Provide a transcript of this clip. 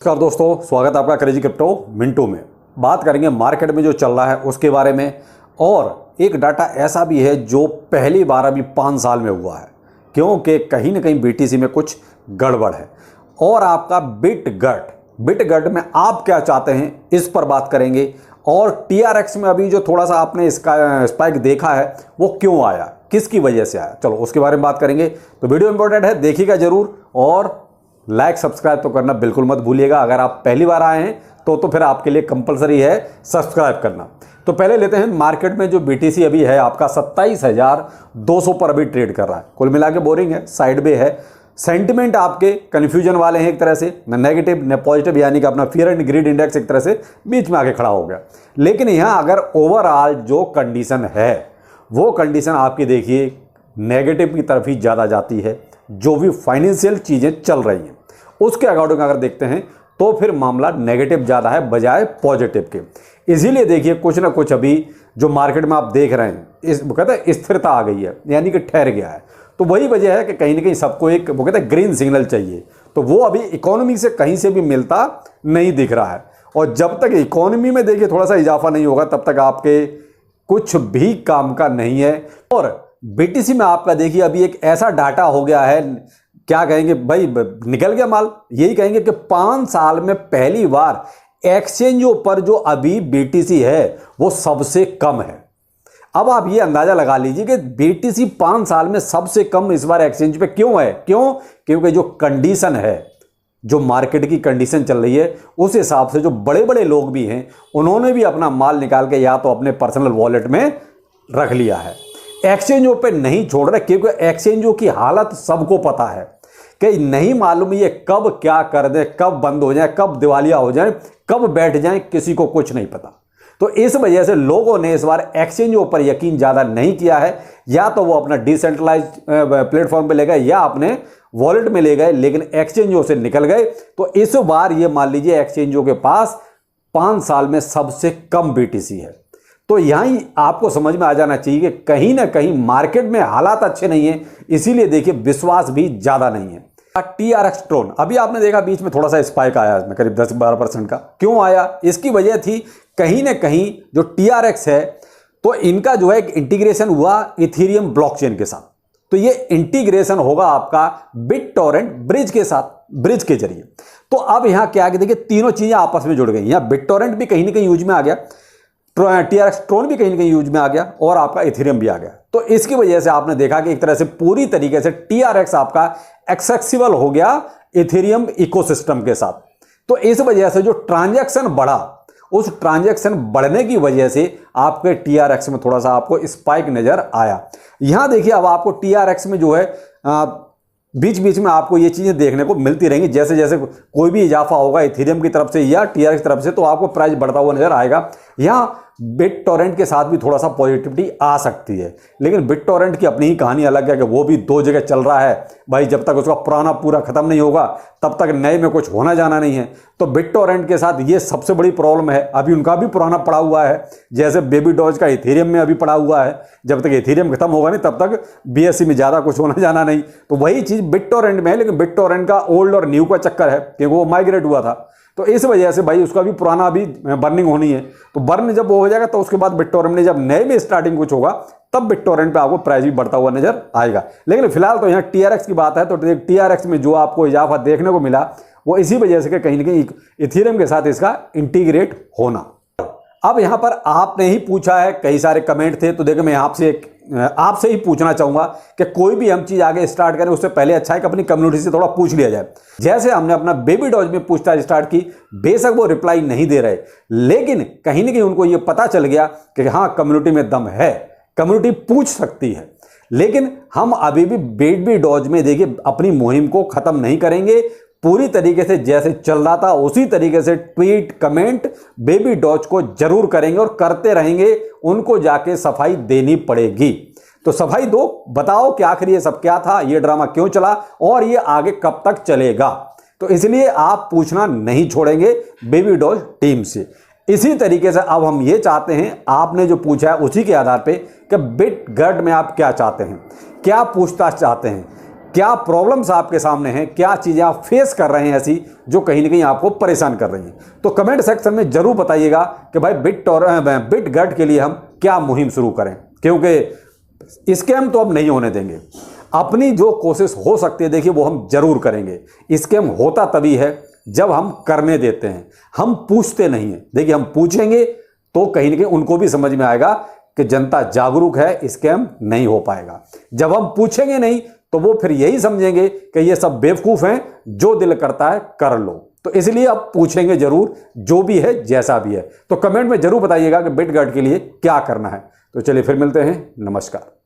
नमस्कार दोस्तों, स्वागत है आपका क्रेजी क्रिप्टो मिंटू में। बात करेंगे मार्केट में जो चल रहा है उसके बारे में, और एक डाटा ऐसा भी है जो पहली बार अभी 5 साल में हुआ है, क्योंकि कहीं ना कहीं बीटीसी में कुछ गड़बड़ है। और आपका बिटगट में आप क्या चाहते हैं इस पर बात करेंगे। और टीआरएक्स में अभी जो थोड़ा सा आपने इसका स्पाइक देखा है वो क्यों आया, किसकी वजह से आया, चलो उसके बारे में बात करेंगे। तो वीडियो इंपॉर्टेंट है, देखिएगा जरूर, और लाइक सब्सक्राइब तो करना बिल्कुल मत भूलिएगा। अगर आप पहली बार आए हैं तो फिर आपके लिए कंपलसरी है सब्सक्राइब करना। तो पहले लेते हैं मार्केट में जो बीटीसी अभी है आपका 27,200 पर अभी ट्रेड कर रहा है। कुल मिला के बोरिंग है, साइड में है। सेंटिमेंट आपके कन्फ्यूजन वाले हैं, एक तरह से न नेगेटिव न पॉजिटिव, यानी कि अपना फियर एंड ग्रीड इंडेक्स एक तरह से बीच में आके खड़ा हो गया। लेकिन यहाँ अगर ओवरऑल जो कंडीशन है वो कंडीशन आपकी देखिए नेगेटिव की तरफ ही ज़्यादा जाती है। जो भी फाइनेंशियल चीज़ें चल रही हैं उसके अकॉर्डिंग अगर देखते हैं तो फिर मामला नेगेटिव ज़्यादा है बजाय पॉजिटिव के। इसीलिए देखिए कुछ ना कुछ अभी जो मार्केट में आप देख रहे हैं इस वो कहते हैं स्थिरता आ गई है, यानी कि ठहर गया है। तो वही वजह है कि कहीं ना कहीं सबको एक वो कहते हैं ग्रीन सिग्नल चाहिए, तो वो अभी इकोनॉमी से कहीं से भी मिलता नहीं दिख रहा है। और जब तक इकोनॉमी में देखिए थोड़ा सा इजाफा नहीं होगा तब तक आपके कुछ भी काम का नहीं है। और बीटीसी में आपका देखिए अभी एक ऐसा डाटा हो गया है, क्या कहेंगे भाई, निकल गया माल, यही कहेंगे कि 5 साल में पहली बार एक्सचेंजों पर जो अभी बीटीसी है वो सबसे कम है। अब आप ये अंदाजा लगा लीजिए कि बीटीसी 5 साल में सबसे कम इस बार एक्सचेंज पे क्यों है। क्योंकि जो कंडीशन है, जो मार्केट की कंडीशन चल रही है, उस हिसाब से जो बड़े बड़े लोग भी हैं उन्होंने भी अपना माल निकाल के या तो अपने पर्सनल वॉलेट में रख लिया है, एक्सचेंजों पे नहीं छोड़ रहे। क्योंकि एक्सचेंजों की हालत सबको पता है कि नहीं मालूम ये कब क्या कर दे, कब बंद हो जाए, कब दिवालिया हो जाए, कब बैठ जाए, किसी को कुछ नहीं पता। तो इस वजह से लोगों ने इस बार एक्सचेंजों पर यकीन ज़्यादा नहीं किया है। या तो वो अपना डिसेंट्रलाइज प्लेटफॉर्म पे ले गए या अपने वॉलेट में ले गए, लेकिन एक्सचेंजों से निकल गए। तो इस बार ये मान लीजिए एक्सचेंजों के पास 5 साल में सबसे कम बीटीसी है। तो यहीं आपको समझ में आ जाना चाहिए कि कहीं ना कहीं मार्केट में हालात अच्छे नहीं है, इसीलिए देखिए विश्वास भी ज़्यादा नहीं है। टीआरएक्स ट्रोन अभी आपने देखा बीच में थोड़ा सा स्पाइक आया इसमें करीब 10-12% का। क्यों आया, इसकी वजह थी कहीं ना कहीं जो टीआरएक्स है तो इनका जो है एक इंटीग्रेशन हुआ इथेरियम ब्लॉकचेन के साथ। तो ये इंटीग्रेशन होगा आपका बिटटोरेंट ब्रिज के साथ, ब्रिज के जरिए। तो अब यहां क्या है, देखिए तीनों चीजें आपस में जुड़ गई। यहां बिटटोरेंट भी कहीं ना कहीं यूज में आ गया, टीआरएक्स ट्रोन भी कहीं ना कहीं यूज में आ गया, और आपका इथेरियम भी आ गया। तो इसकी वजह से आपने देखा कि एक तरह से पूरी तरीके से टीआरएक्स आपका एक्सेसिबल हो गया इथेरियम इकोसिस्टम के साथ। तो इस वजह से जो ट्रांजैक्शन बढ़ा, उस ट्रांजैक्शन बढ़ने की वजह से आपके टीआरएक्स में थोड़ा सा आपको स्पाइक नजर आया। यहां देखिए अब आपको टीआरएक्स में जो है बीच बीच में आपको ये चीजें देखने को मिलती रहेंगी। जैसे जैसे कोई भी इजाफा होगा इथेरियम की तरफ से या टीआरएक्स की तरफ से तो आपको प्राइस बढ़ता हुआ नजर आएगा। यहां बिटटोरेंट के साथ भी थोड़ा सा पॉजिटिविटी आ सकती है, लेकिन बिटटोरेंट की अपनी ही कहानी अलग है कि वो भी 2 जगह चल रहा है भाई। जब तक उसका पुराना पूरा खत्म नहीं होगा तब तक नए में कुछ होना जाना नहीं है। तो बिटटोरेंट के साथ ये सबसे बड़ी प्रॉब्लम है, अभी उनका भी पुराना पड़ा हुआ है, जैसे बेबी डॉज का इथेरियम में अभी पड़ा हुआ है। जब तक इथेरियम खत्म होगा नहीं तब तक बीएससी में ज़्यादा कुछ होना जाना नहीं। तो वही चीज़ बिटटोरेंट में है, लेकिन बिटटोरेंट का ओल्ड और न्यू का चक्कर है क्योंकि वो माइग्रेट हुआ था। तो इस वजह से भाई उसका भी पुराना अभी बर्निंग होनी है। तो बर्न जब वो हो जाएगा तो उसके बाद बिटटोरेंट में जब नए में स्टार्टिंग कुछ होगा तब बिटटोरेंट पे आपको प्राइस भी बढ़ता हुआ नजर आएगा। लेकिन फिलहाल तो यहाँ टीआरएक्स की बात है, तो टीआरएक्स में जो आपको इजाफा देखने को मिला वो इसी वजह से कि कहीं ना कहीं इथेरियम के साथ इसका इंटीग्रेट होना। अब यहां पर आपने ही पूछा है, कई सारे कमेंट थे, तो देखो मैं आपसे ही पूछना चाहूंगा कि कोई भी हम चीज आगे स्टार्ट करें उससे पहले अच्छा है कि अपनी कम्युनिटी से थोड़ा पूछ लिया जाए। जैसे हमने अपना बेबी डॉज में पूछताछ स्टार्ट की, बेशक वो रिप्लाई नहीं दे रहे, लेकिन कहीं ना कहीं उनको ये पता चल गया कि हाँ कम्युनिटी में दम है, कम्युनिटी पूछ सकती है। लेकिन हम अभी भी बेबी डॉज में देखिए अपनी मुहिम को खत्म नहीं करेंगे। पूरी तरीके से जैसे चल रहा था उसी तरीके से ट्वीट कमेंट बेबी डॉज को जरूर करेंगे और करते रहेंगे। उनको जाके सफाई देनी पड़ेगी। तो सफाई दो, बताओ कि आखिर ये सब क्या था, ये ड्रामा क्यों चला और ये आगे कब तक चलेगा। तो इसलिए आप पूछना नहीं छोड़ेंगे बेबी डॉज टीम से। इसी तरीके से अब हम ये चाहते हैं, आपने जो पूछा है उसी के आधार पे कि बिटगट में आप क्या चाहते हैं, क्या पूछताछ चाहते हैं, क्या प्रॉब्लम्स आपके सामने हैं, क्या चीज़ें आप फेस कर रहे हैं ऐसी जो कहीं ना कहीं आपको परेशान कर रही हैं। तो कमेंट सेक्शन में जरूर बताइएगा कि भाई बिटगट के लिए हम क्या मुहिम शुरू करें, क्योंकि स्कैम तो अब नहीं होने देंगे। अपनी जो कोशिश हो सकती है देखिए वो हम जरूर करेंगे। स्कैम होता तभी है जब हम करने देते हैं, हम पूछते नहीं हैं। देखिए हम पूछेंगे तो कहीं ना कहीं उनको भी समझ में आएगा कि जनता जागरूक है, स्कैम नहीं हो पाएगा। जब हम पूछेंगे नहीं तो वो फिर यही समझेंगे कि ये सब बेवकूफ़ हैं, जो दिल करता है कर लो। तो इसलिए अब पूछेंगे जरूर, जो भी है जैसा भी है। तो कमेंट में जरूर बताइएगा कि बिटगट के लिए क्या करना है। तो चलिए फिर मिलते हैं, नमस्कार।